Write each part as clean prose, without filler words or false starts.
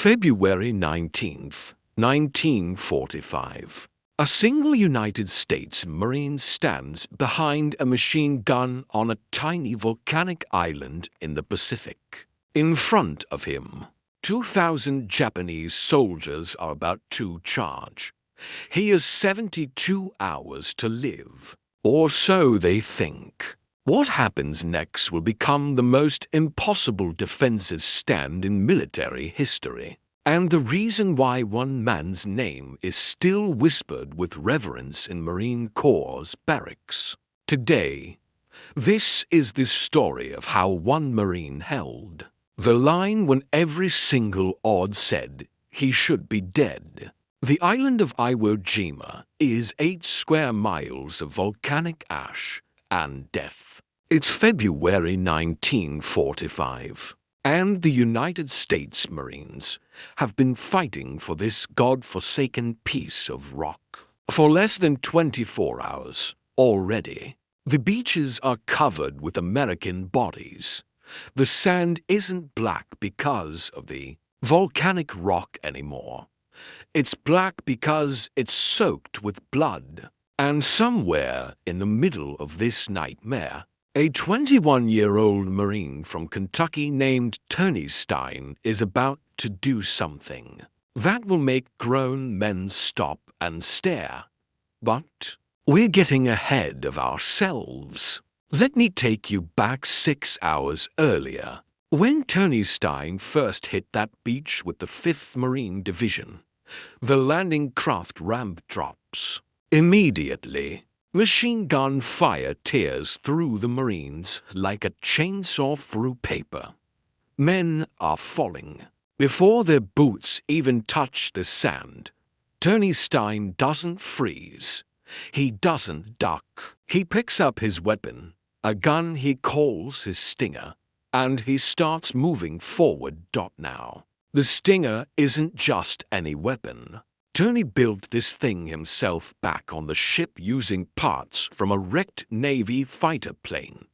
February 19th, 1945. A single United States Marine stands behind a machine gun on a tiny volcanic island in the Pacific. In front of him, 2,000 Japanese soldiers are about to charge. He has 72 hours to live, or so they think. What happens next will become the most impossible defensive stand in military history, and the reason why one man's name is still whispered with reverence in Marine Corps barracks. Today, this is the story of how one Marine held the line when every single odd said he should be dead. The island of Iwo Jima is 8 square miles of volcanic ash and death. It's February 1945, and the United States Marines have been fighting for this god-forsaken piece of rock for less than 24 hours already. The beaches are covered with American bodies. The sand isn't black because of the volcanic rock anymore. It's black because it's soaked with blood. And somewhere in the middle of this nightmare, a 21-year-old Marine from Kentucky named Tony Stein is about to do something that will make grown men stop and stare. But we're getting ahead of ourselves. Let me take you back 6 hours earlier, when Tony Stein first hit that beach with the 5th Marine Division. The landing craft ramp drops. Immediately, machine gun fire tears through the Marines like a chainsaw through paper. Men are falling. Before their boots even touch the sand, Tony Stein doesn't freeze. He doesn't duck. He picks up his weapon, a gun he calls his Stinger, and he starts moving forward. Now, the Stinger isn't just any weapon. Tony built this thing himself back on the ship using parts from a wrecked Navy fighter plane.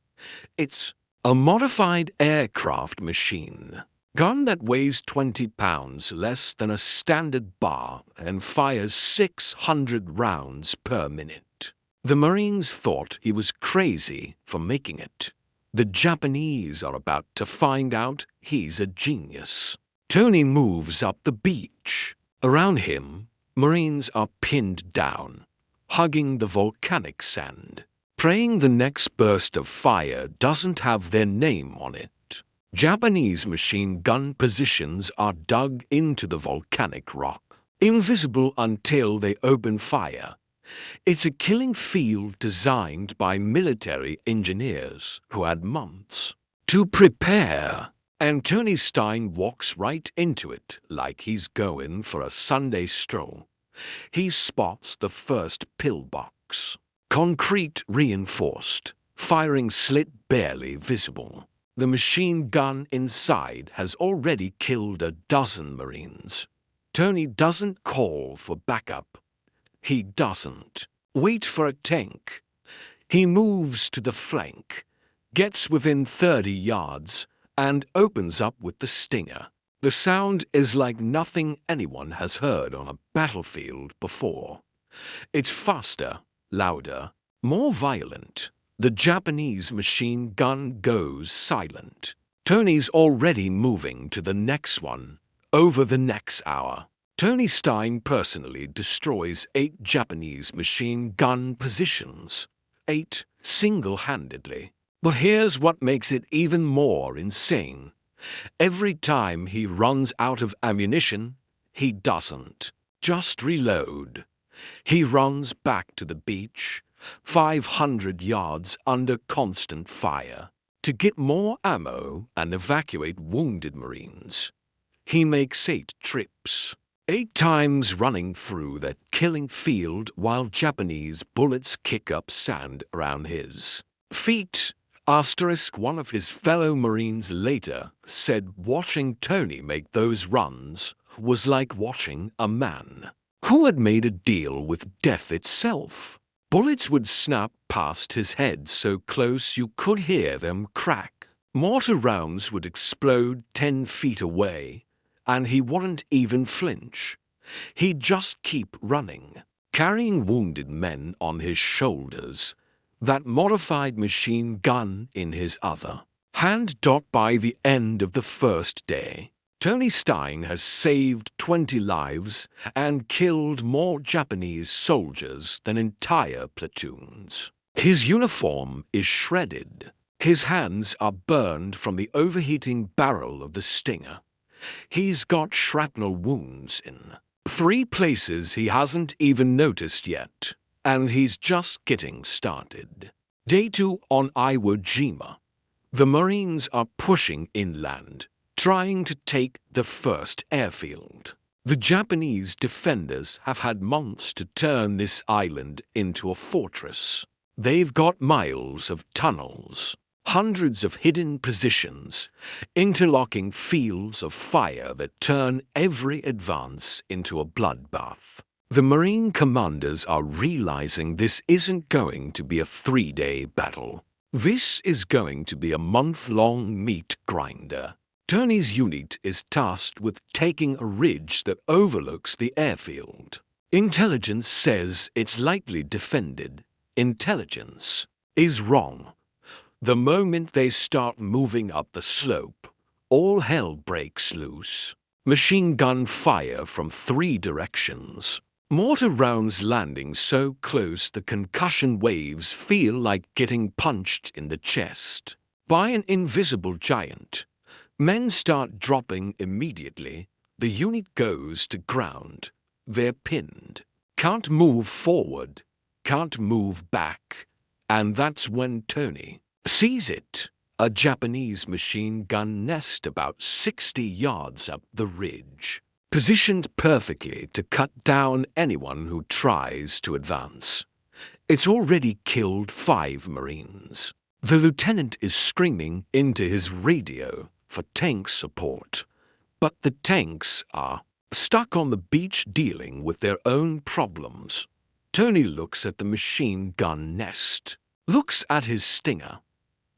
It's a modified aircraft machine gun that weighs 20 pounds less than a standard bar and fires 600 rounds per minute. The Marines thought he was crazy for making it. The Japanese are about to find out he's a genius. Tony moves up the beach. Around him, Marines are pinned down, hugging the volcanic sand, praying the next burst of fire doesn't have their name on it. Japanese machine gun positions are dug into the volcanic rock, invisible until they open fire. It's a killing field designed by military engineers who had months to prepare. And Tony Stein walks right into it like he's going for a Sunday stroll. He spots the first pillbox. Concrete reinforced, firing slit barely visible. The machine gun inside has already killed a dozen Marines. Tony doesn't call for backup. He doesn't wait for a tank. He moves to the flank, gets within 30 yards, and opens up with the Stinger. The sound is like nothing anyone has heard on a battlefield before. It's faster, louder, more violent. The Japanese machine gun goes silent. Tony's already moving to the next one. Over the next hour, Tony Stein personally destroys 8 Japanese machine gun positions. 8 single-handedly. But here's what makes it even more insane. Every time he runs out of ammunition, he doesn't just reload. He runs back to the beach, 500 yards under constant fire, to get more ammo and evacuate wounded Marines. He makes 8 trips, 8 times running through that killing field while Japanese bullets kick up sand around his feet. One of his fellow Marines later said watching Tony make those runs was like watching a man who had made a deal with death itself. Bullets would snap past his head so close you could hear them crack. Mortar rounds would explode 10 feet away, and he wouldn't even flinch. He'd just keep running, carrying wounded men on his shoulders, that modified machine gun in his other hand. By the end of the first day, Tony Stein has saved 20 lives and killed more Japanese soldiers than entire platoons. His uniform is shredded. His hands are burned from the overheating barrel of the Stinger. He's got shrapnel wounds in 3 places he hasn't even noticed yet, and he's just getting started. Day 2 on Iwo Jima. The Marines are pushing inland, trying to take the first airfield. The Japanese defenders have had months to turn this island into a fortress. They've got miles of tunnels, hundreds of hidden positions, interlocking fields of fire that turn every advance into a bloodbath. The Marine commanders are realizing this isn't going to be a 3-day battle. This is going to be a month-long meat grinder. Tony's unit is tasked with taking a ridge that overlooks the airfield. Intelligence says it's lightly defended. Intelligence is wrong. The moment they start moving up the slope, all hell breaks loose. Machine gun fire from 3 directions. Mortar rounds landing so close the concussion waves feel like getting punched in the chest by an invisible giant. Men start dropping immediately. The unit goes to ground. They're pinned. Can't move forward. Can't move back. And that's when Tony sees it. A Japanese machine gun nest about 60 yards up the ridge, positioned perfectly to cut down anyone who tries to advance. It's already killed 5 Marines. The lieutenant is screaming into his radio for tank support, but the tanks are stuck on the beach dealing with their own problems. Tony looks at the machine gun nest, looks at his Stinger,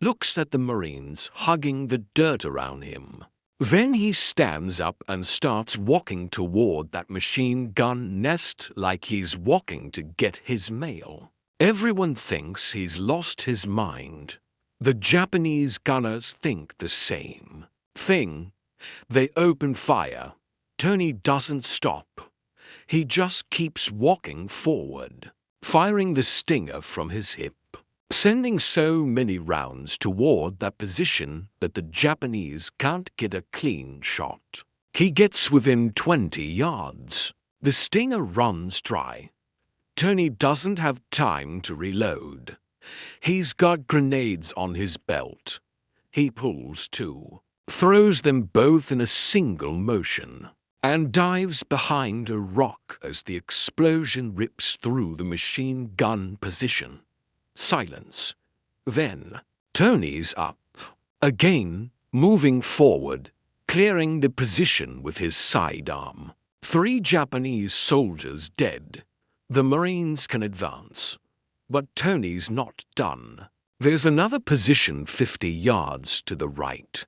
looks at the Marines hugging the dirt around him. Then he stands up and starts walking toward that machine gun nest like he's walking to get his mail. Everyone thinks he's lost his mind. The Japanese gunners think the same thing. They open fire. Tony doesn't stop. He just keeps walking forward, firing the Stinger from his hip, sending so many rounds toward that position that the Japanese can't get a clean shot. He gets within 20 yards. The Stinger runs dry. Tony doesn't have time to reload. He's got grenades on his belt. He pulls 2, throws them both in a single motion, and dives behind a rock as the explosion rips through the machine gun position. Silence. Then, Tony's up. Again, moving forward, clearing the position with his sidearm. 3 Japanese soldiers dead. The Marines can advance. But Tony's not done. There's another position 50 yards to the right.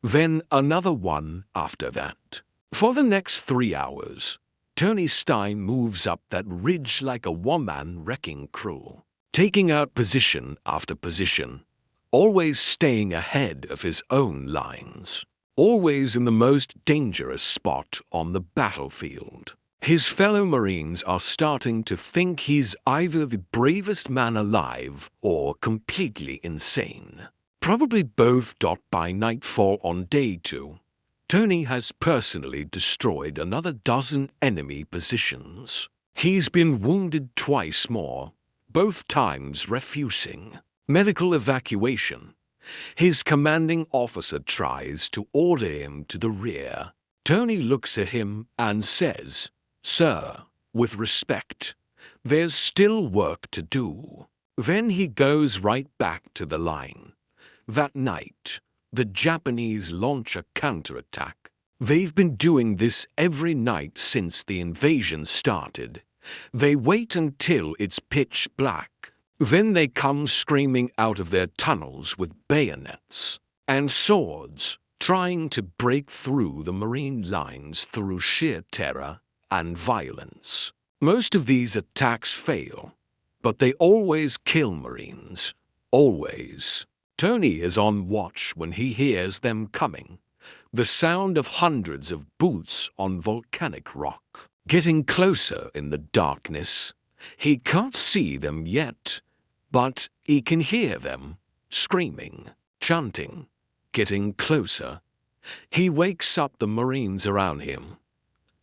Then another one after that. For the next 3 hours, Tony Stein moves up that ridge like a one-man wrecking crew, taking out position after position, always staying ahead of his own lines, always in the most dangerous spot on the battlefield. His fellow Marines are starting to think he's either the bravest man alive or completely insane. Probably both. By nightfall on day 2, Tony has personally destroyed another dozen enemy positions. He's been wounded twice more, both times refusing medical evacuation. His commanding officer tries to order him to the rear. Tony looks at him and says, "Sir, with respect, there's still work to do." Then he goes right back to the line. That night, the Japanese launch a counterattack. They've been doing this every night since the invasion started. They wait until it's pitch black. Then they come screaming out of their tunnels with bayonets and swords. trying to break through the Marine lines through sheer terror and violence. Most of these attacks fail, but they always kill Marines. Always. Tony is on watch when he hears them coming. The sound of hundreds of boots on volcanic rock. Getting closer in the darkness. He can't see them yet, but he can hear them, screaming, chanting, getting closer. He wakes up the Marines around him,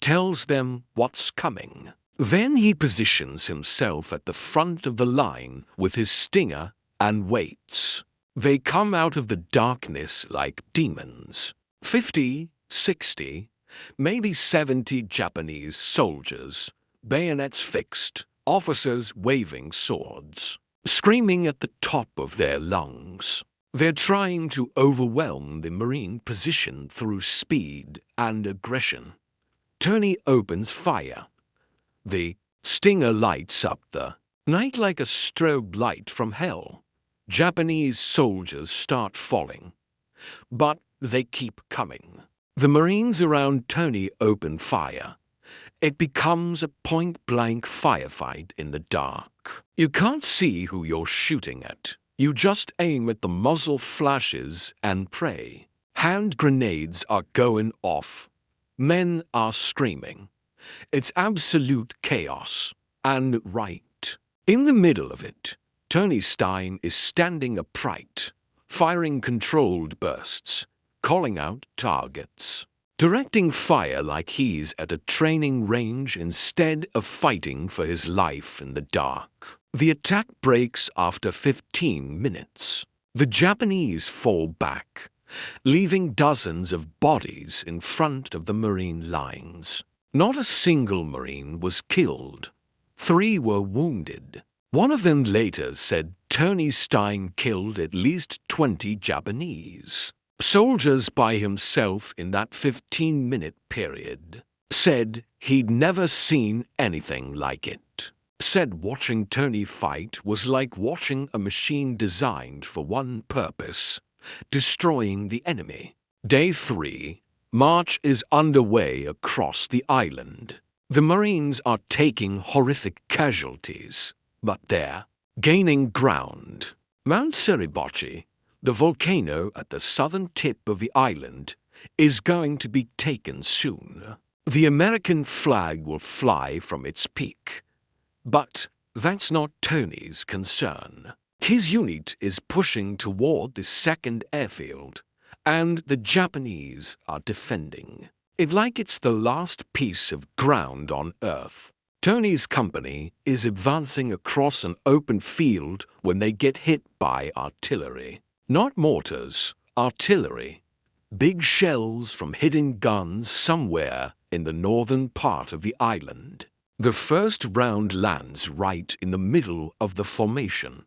tells them what's coming. Then he positions himself at the front of the line with his stinger and waits. They come out of the darkness like demons. 50, 60, maybe 70 Japanese soldiers, bayonets fixed, officers waving swords, screaming at the top of their lungs. They're trying to overwhelm the Marine position through speed and aggression. Tony opens fire. The stinger lights up the night like a strobe light from hell. Japanese soldiers start falling, but they keep coming. The Marines around Tony open fire. It becomes a point-blank firefight in the dark. You can't see who you're shooting at. You just aim at the muzzle flashes and pray. Hand grenades are going off. Men are screaming. It's absolute chaos. And right in the middle of it, Tony Stein is standing upright, firing controlled bursts, calling out targets, directing fire like he's at a training range instead of fighting for his life in the dark. The attack breaks after 15 minutes. The Japanese fall back, leaving dozens of bodies in front of the Marine lines. Not a single Marine was killed. 3 were wounded. One of them later said Tony Stein killed at least 20 Japanese soldiers by himself in that 15-minute period. Said he'd never seen anything like it. Said watching Tony fight was like watching a machine designed for one purpose: destroying the enemy. Day 3. March is underway across the island. The Marines are taking horrific casualties, but they're gaining ground. Mount Suribachi, the volcano at the southern tip of the island, is going to be taken soon. The American flag will fly from its peak. But that's not Tony's concern. His unit is pushing toward the second airfield, and the Japanese are defending it like it's the last piece of ground on Earth. Tony's company is advancing across an open field when they get hit by artillery. Not mortars, artillery. Big shells from hidden guns somewhere in the northern part of the island. The first round lands right in the middle of the formation.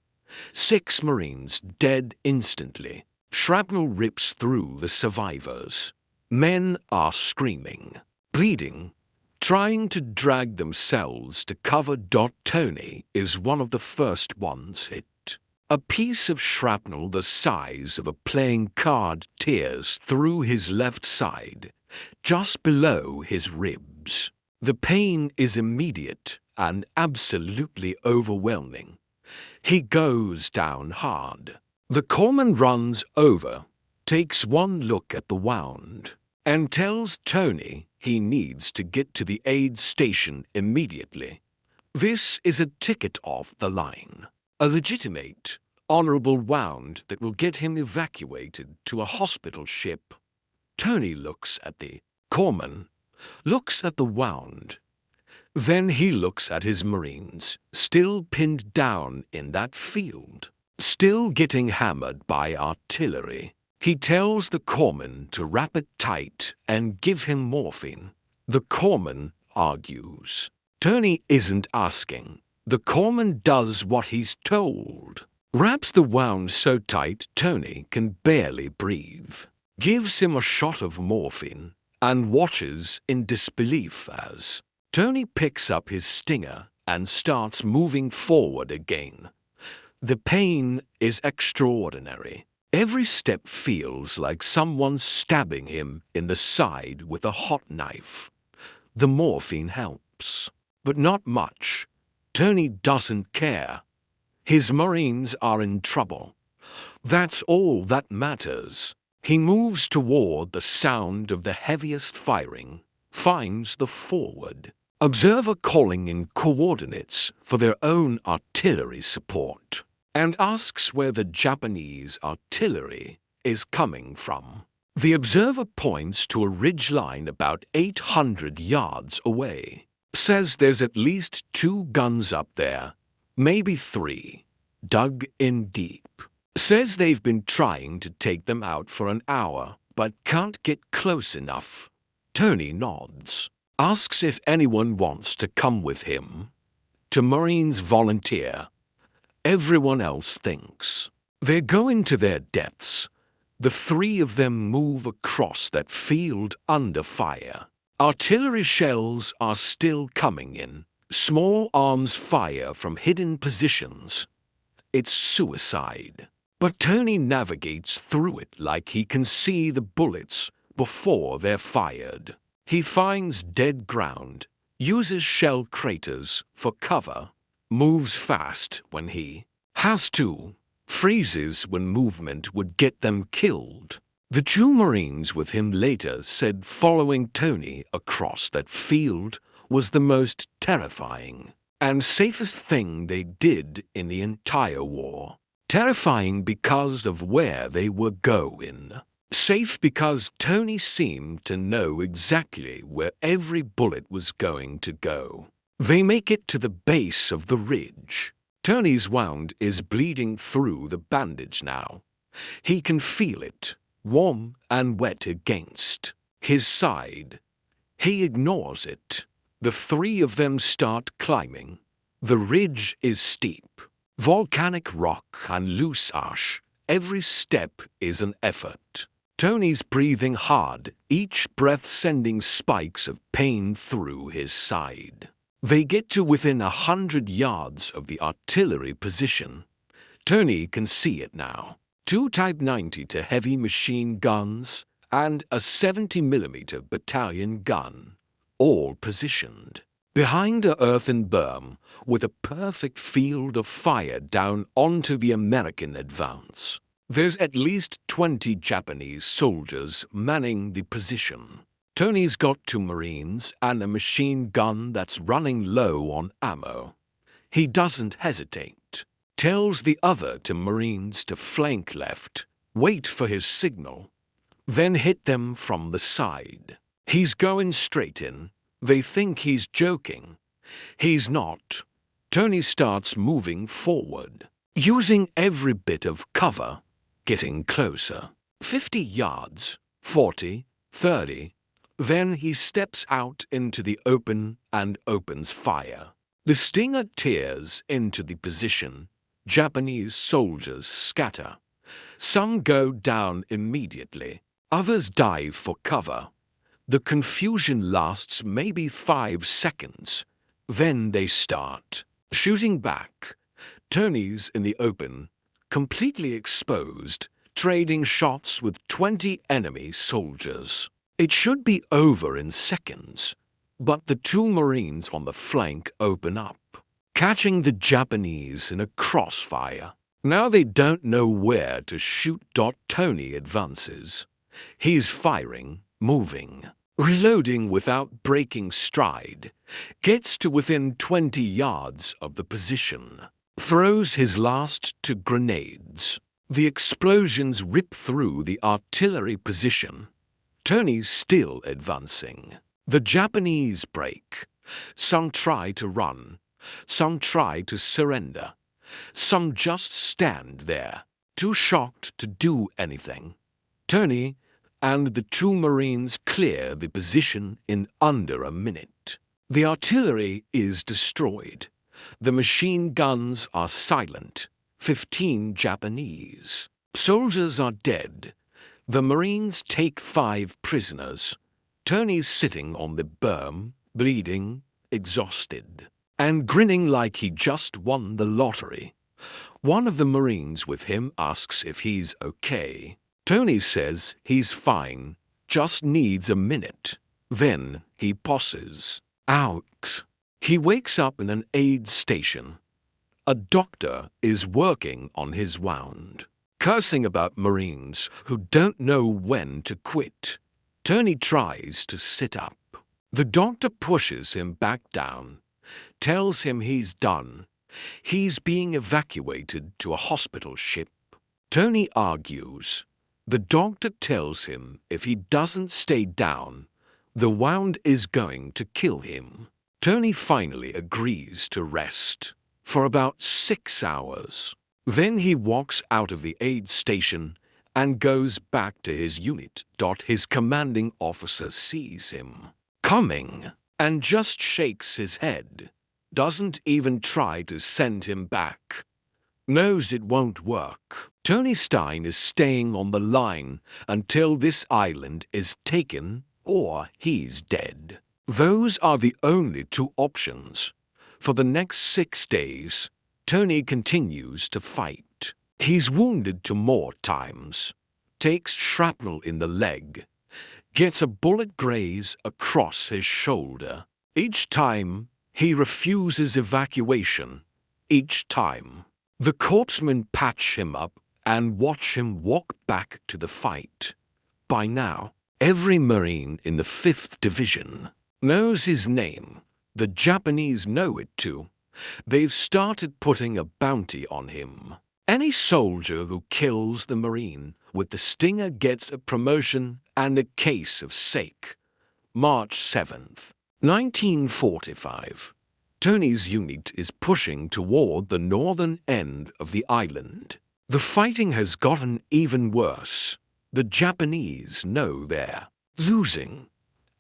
6 Marines dead instantly. Shrapnel rips through the survivors. Men are screaming, bleeding, trying to drag themselves to cover. Tony is one of the first ones hit. A piece of shrapnel the size of a playing card tears through his left side, just below his ribs. The pain is immediate and absolutely overwhelming. He goes down hard. The corpsman runs over, takes one look at the wound, and tells Tony he needs to get to the aid station immediately. This is a ticket off the line. A legitimate, honorable wound that will get him evacuated to a hospital ship. Tony looks at the corpsman, looks at the wound. Then he looks at his Marines, still pinned down in that field, still getting hammered by artillery. He tells the corpsman to wrap it tight and give him morphine. The corpsman argues. Tony isn't asking. The corpsman does what he's told. Wraps the wound so tight Tony can barely breathe. Gives him a shot of morphine and watches in disbelief as Tony picks up his stinger and starts moving forward again. The pain is extraordinary. Every step feels like someone's stabbing him in the side with a hot knife. The morphine helps, but not much. Tony doesn't care. His Marines are in trouble. That's all that matters. He moves toward the sound of the heaviest firing, finds the forward observer calling in coordinates for their own artillery support, and asks where the Japanese artillery is coming from. The observer points to a ridgeline about 800 yards away, says there's at least 2 guns up there, maybe 3, dug in deep. Says they've been trying to take them out for an hour, but can't get close enough. Tony nods, asks if anyone wants to come with him. 2 Marines volunteer. Everyone else thinks. They go into their depths. The 3 of them move across that field under fire. Artillery shells are still coming in. Small arms fire from hidden positions. It's suicide. But Tony navigates through it like he can see the bullets before they're fired. He finds dead ground, uses shell craters for cover, moves fast when he has to, freezes when movement would get them killed. The 2 Marines with him later said following Tony across that field was the most terrifying and safest thing they did in the entire war. Terrifying because of where they were going. Safe because Tony seemed to know exactly where every bullet was going to go. They make it to the base of the ridge. Tony's wound is bleeding through the bandage now. He can feel it, warm and wet against his side. He ignores it. The 3 of them start climbing. The ridge is steep. Volcanic rock and loose ash. Every step is an effort. Tony's breathing hard, each breath sending spikes of pain through his side. They get to within 100 yards of the artillery position. Tony can see it now. 2 Type 90 to heavy machine guns and a 70mm battalion gun, all positioned behind a earthen berm with a perfect field of fire down onto the American advance. There's at least 20 Japanese soldiers manning the position. Tony's got 2 Marines and a machine gun that's running low on ammo. He doesn't hesitate. Tells the other 2 Marines to flank left, wait for his signal, then hit them from the side. He's going straight in. They think he's joking. He's not. Tony starts moving forward, using every bit of cover, getting closer. 50 yards, 40, 30. Then he steps out into the open and opens fire. The Stinger tears into the position. Japanese soldiers scatter. Some go down immediately. Others dive for cover. The confusion lasts maybe 5 seconds. Then they start shooting back. Tony's in the open, completely exposed, trading shots with 20 enemy soldiers. It should be over in seconds, but the 2 Marines on the flank open up, catching the Japanese in a crossfire. Now they don't know where to shoot. Tony advances. He's firing, moving, reloading without breaking stride, gets to within 20 yards of the position, throws his last 2 grenades. The explosions rip through the artillery position. Tony's still advancing. The Japanese break. Some try to run. Some try to surrender. Some just stand there, too shocked to do anything. Tony and the 2 Marines clear the position in under a minute. The artillery is destroyed. The machine guns are silent. 15 Japanese soldiers are dead. The Marines take 5 prisoners. Tony's sitting on the berm, bleeding, exhausted, and grinning like he just won the lottery. One of the Marines with him asks if he's okay. Tony says he's fine, just needs a minute. Then he pauses. Out. He wakes up in an aid station. A doctor is working on his wound, cursing about Marines who don't know when to quit. Tony tries to sit up. The doctor pushes him back down, tells him he's done. He's being evacuated to a hospital ship. Tony argues. The doctor tells him if he doesn't stay down, the wound is going to kill him. Tony finally agrees to rest for about 6 hours. Then he walks out of the aid station and goes back to his unit. His commanding officer sees him coming and just shakes his head. Doesn't even try to send him back. Knows it won't work. Tony Stein is staying on the line until this island is taken or he's dead. Those are the only two options. For the next 6 days, Tony continues to fight. He's wounded 2 more times, takes shrapnel in the leg, gets a bullet graze across his shoulder. Each time, he refuses evacuation. Each time. The corpsmen patch him up and watch him walk back to the fight. By now, every Marine in the 5th Division knows his name. The Japanese know it too. They've started putting a bounty on him. Any soldier who kills the Marine with the stinger gets a promotion and a case of sake. March 7th, 1945. Tony's unit is pushing toward the northern end of the island. The fighting has gotten even worse. The Japanese know they're losing,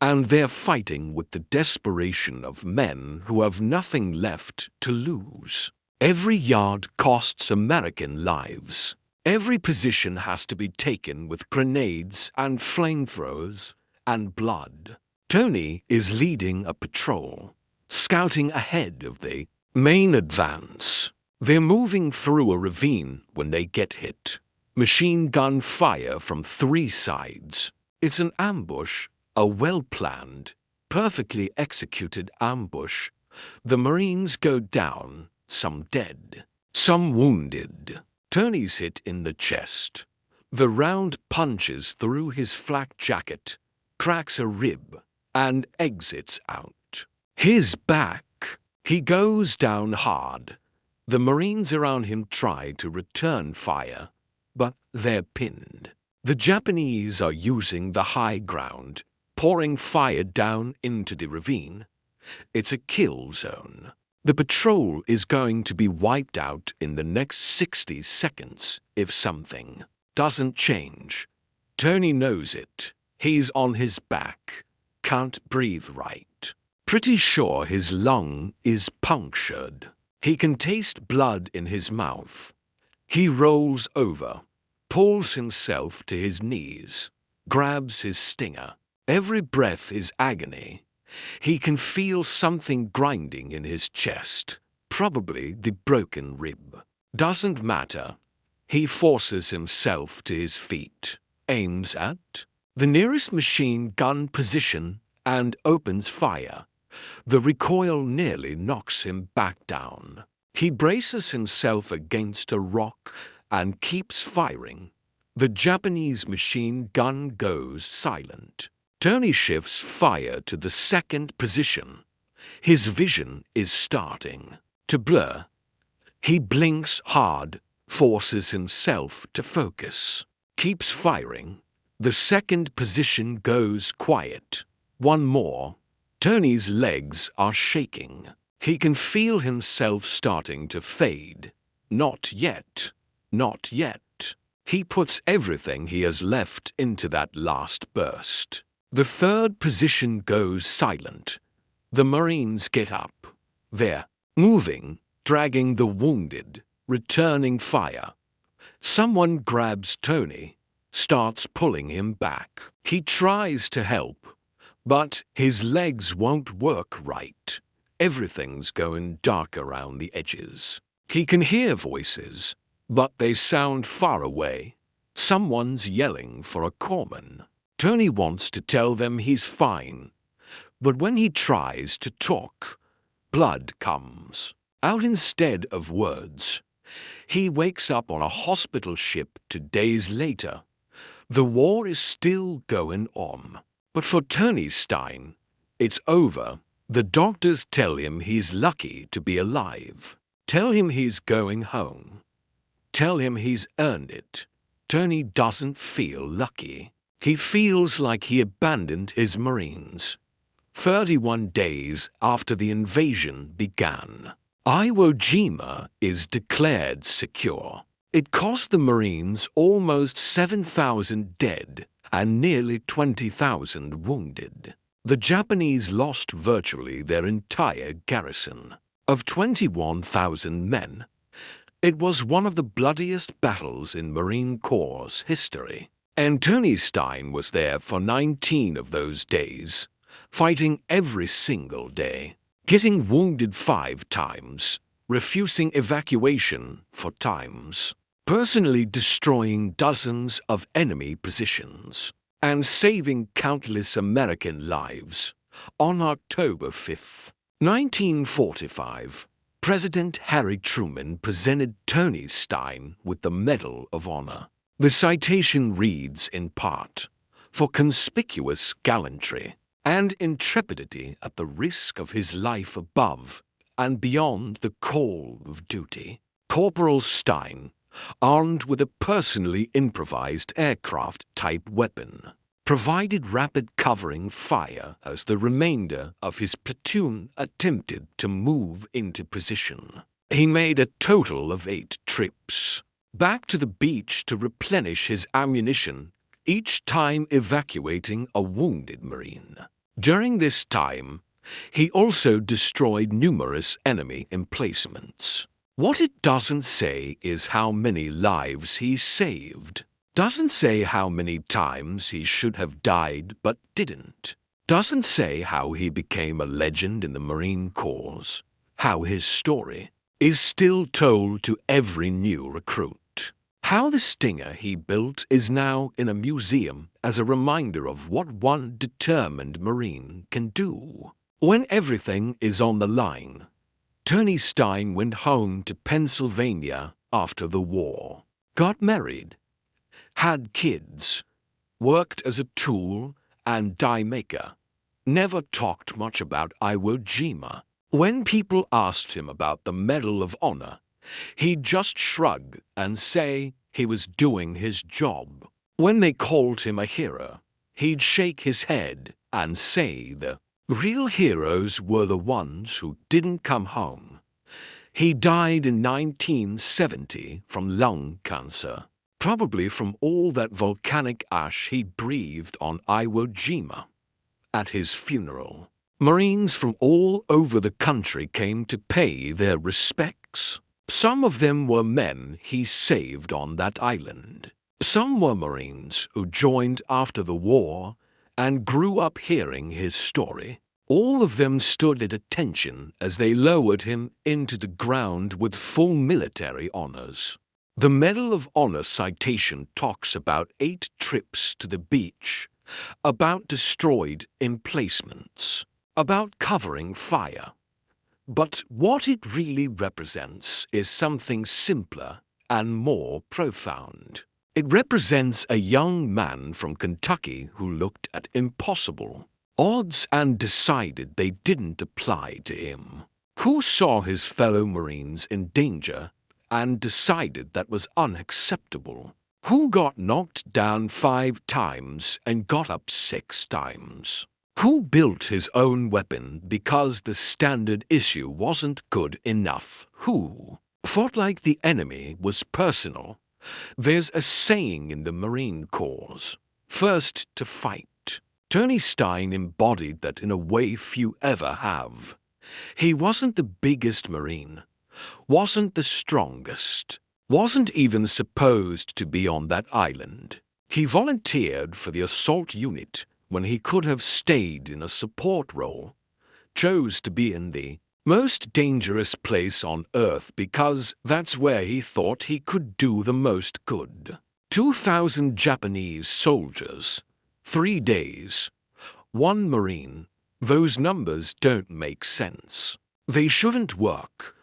and they're fighting with the desperation of men who have nothing left to lose. Every yard costs American lives. Every position has to be taken with grenades and flamethrowers and blood. Tony is leading a patrol, scouting ahead of the main advance. They're moving through a ravine when they get hit. Machine gun fire from 3 sides. It's an ambush, a well-planned, perfectly executed ambush. The Marines go down, some dead, some wounded. Tony's hit in the chest. The round punches through his flak jacket, cracks a rib, and exits out. His back. He goes down hard. The Marines around him try to return fire, but they're pinned. The Japanese are using the high ground, pouring fire down into the ravine. It's a kill zone. The patrol is going to be wiped out in the next 60 seconds if something doesn't change. Tony knows it. He's on his back. Can't breathe right. Pretty sure his lung is punctured. He can taste blood in his mouth. He rolls over, pulls himself to his knees, grabs his stinger. Every breath is agony. He can feel something grinding in his chest, probably the broken rib. Doesn't matter. He forces himself to his feet, aims at the nearest machine gun position, and opens fire. The recoil nearly knocks him back down. He braces himself against a rock and keeps firing. The Japanese machine gun goes silent. Tony shifts fire to the 2nd position. His vision is starting to blur. He blinks hard, forces himself to focus, keeps firing. The 2nd position goes quiet. One more. Tony's legs are shaking. He can feel himself starting to fade. Not yet. Not yet. He puts everything he has left into that last burst. The 3rd position goes silent. The Marines get up. They're moving, dragging the wounded, returning fire. Someone grabs Tony, starts pulling him back. He tries to help, but his legs won't work right. Everything's going dark around the edges. He can hear voices, but they sound far away. Someone's yelling for a corpsman. Tony wants to tell them he's fine, but when he tries to talk, blood comes out instead of words. He wakes up on a hospital ship 2 days later. The war is still going on. But for Tony Stein, it's over. The doctors tell him he's lucky to be alive. Tell him he's going home. Tell him he's earned it. Tony doesn't feel lucky. He feels like he abandoned his Marines. 31 days after the invasion began, Iwo Jima is declared secure. It cost the Marines almost 7,000 dead and nearly 20,000 wounded. The Japanese lost virtually their entire garrison of 21,000 men. It was one of the bloodiest battles in Marine Corps' history, and Tony Stein was there for 19 of those days, fighting every single day, getting wounded 5 times, refusing evacuation 4 times, personally destroying dozens of enemy positions, and saving countless American lives. On October 5, 1945, President Harry Truman presented Tony Stein with the Medal of Honor. The citation reads in part, "For conspicuous gallantry and intrepidity at the risk of his life above and beyond the call of duty, Corporal Stein, armed with a personally improvised aircraft-type weapon, provided rapid covering fire as the remainder of his platoon attempted to move into position. He made a total of 8 trips back to the beach to replenish his ammunition, each time evacuating a wounded Marine. During this time, he also destroyed numerous enemy emplacements. What it doesn't say is how many lives he saved. Doesn't say how many times he should have died but didn't. Doesn't say how he became a legend in the Marine Corps. How his story is still told to every new recruit. How the Stinger he built is now in a museum as a reminder of what one determined Marine can do. When everything is on the line, Tony Stein went home to Pennsylvania after the war, got married, had kids, worked as a tool and die maker, never talked much about Iwo Jima. When people asked him about the Medal of Honor, he'd just shrug and say he was doing his job. When they called him a hero, he'd shake his head and say the real heroes were the ones who didn't come home. He died in 1970 from lung cancer, probably from all that volcanic ash he breathed on Iwo Jima. At his funeral, Marines from all over the country came to pay their respects. Some of them were men he saved on that island. Some were Marines who joined after the war and grew up hearing his story. All of them stood at attention as they lowered him into the ground with full military honors. The Medal of Honor citation talks about 8 trips to the beach, about destroyed emplacements, about covering fire. But what it really represents is something simpler and more profound. It represents a young man from Kentucky who looked at impossible odds and decided they didn't apply to him, who saw his fellow Marines in danger and decided that was unacceptable, who got knocked down 5 times and got up 6 times, who built his own weapon because the standard issue wasn't good enough, who fought like the enemy was personal. There's a saying in the Marine Corps, first to fight. Tony Stein embodied that in a way few ever have. He wasn't the biggest Marine, wasn't the strongest, wasn't even supposed to be on that island. He volunteered for the assault unit when he could have stayed in a support role, chose to be in the Most dangerous place on Earth because that's where he thought he could do the most good. 2,000 Japanese soldiers, 3 days, 1 Marine. Those numbers don't make sense. They shouldn't work,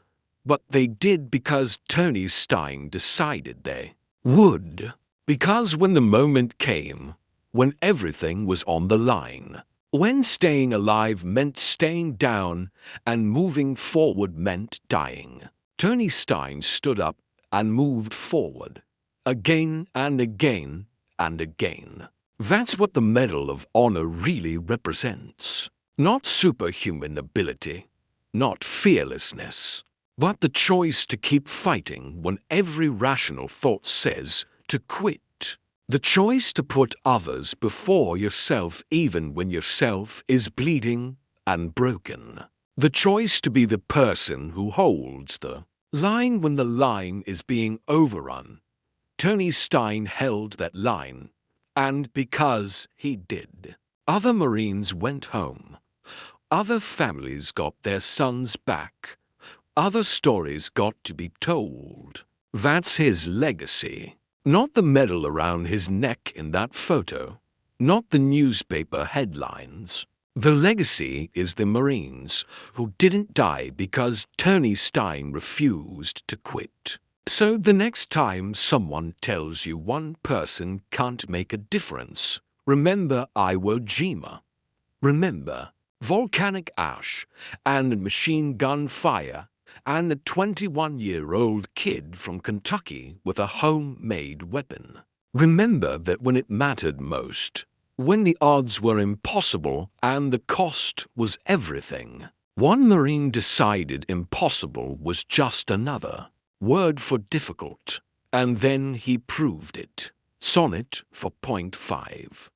but they did because Tony Stein decided they would. Because when the moment came, when everything was on the line, when staying alive meant staying down and moving forward meant dying, Tony Stein stood up and moved forward, again and again and again. That's what the Medal of Honor really represents. Not superhuman ability, not fearlessness, but the choice to keep fighting when every rational thought says to quit. The choice to put others before yourself even when yourself is bleeding and broken. The choice to be the person who holds the line when the line is being overrun. Tony Stein held that line, and because he did, other Marines went home. Other families got their sons back. Other stories got to be told. That's his legacy. Not the medal around his neck in that photo. Not the newspaper headlines. The legacy is the Marines who didn't die because Tony Stein refused to quit. So the next time someone tells you one person can't make a difference, remember Iwo Jima. Remember volcanic ash and machine gun fire and a 21-year-old kid from Kentucky with a homemade weapon. Remember that when it mattered most, when the odds were impossible and the cost was everything, one Marine decided impossible was just another word for difficult, and then he proved it. Sonnet for .5.